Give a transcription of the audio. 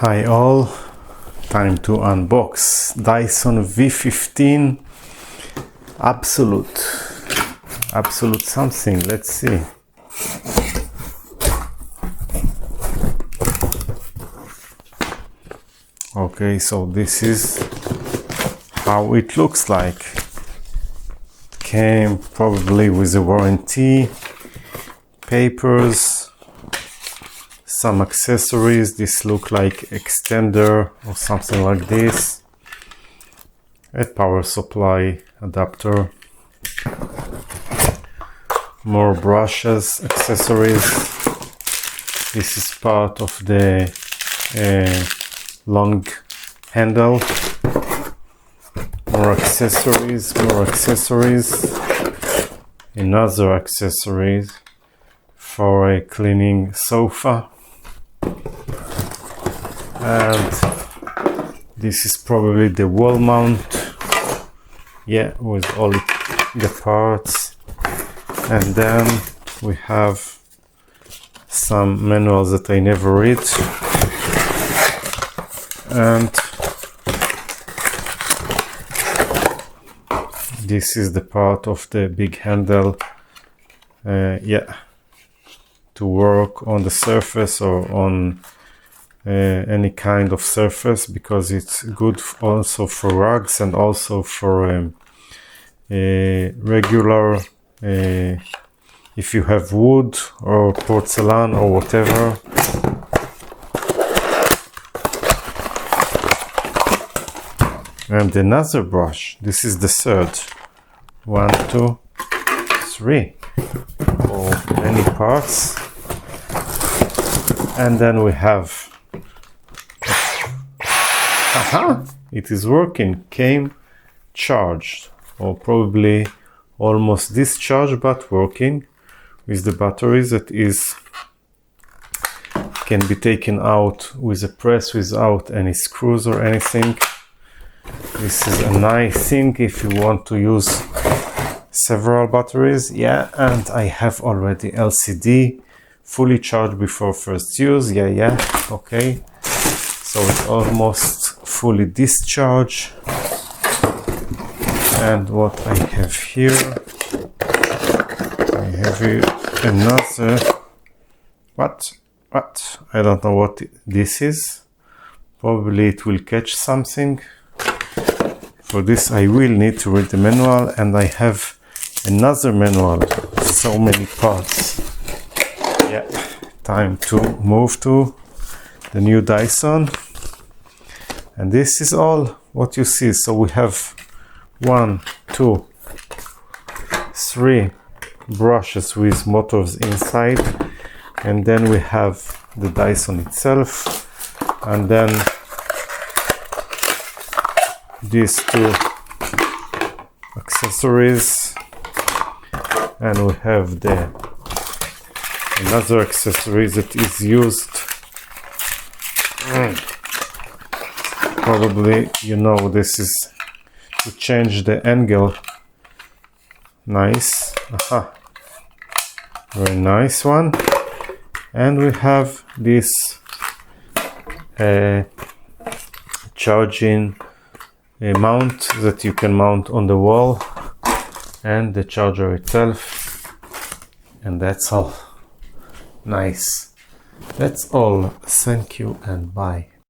Hi all, time to unbox Dyson V15 absolute something. Let's see. Okay, so this is how it looks like. Came probably with a warranty, papers, some accessories. This look like extender or something like this, a power supply adapter, more brushes, accessories. This is part of the long handle. More accessories, another accessories for a cleaning sofa. And this is probably the wall mount, yeah, with all the parts. And then we have some manuals that I never read, and this is the part of the big handle, yeah, to work on the surface or on any kind of surface, because it's good also for rugs and also for regular, if you have wood or porcelain or whatever. And another brush. This is the third. 1, 2, 3. Oh, many parts. And then we have, it is working. Came charged, or probably almost discharged, but working with the batteries. That is, can be taken out with a press without any screws or anything. This is a nice thing if you want to use several batteries. Yeah, and I have already LCD fully charged before first use. Yeah, okay, so it's almost fully discharged. And what I have here, another, what I don't know what this is. Probably it will catch something. For this I will need to read the manual, and I have another manual, so many parts. Yeah, time to move to the new Dyson. And this is all what you see. So we have 1, 2, 3 brushes with motors inside, and then we have the Dyson itself, and then these two accessories, and we have another accessory that is used, probably you know, this is to change the angle. Nice, very nice one. And we have this charging mount that you can mount on the wall, and the charger itself. And that's all. Nice. That's all. Thank you and bye.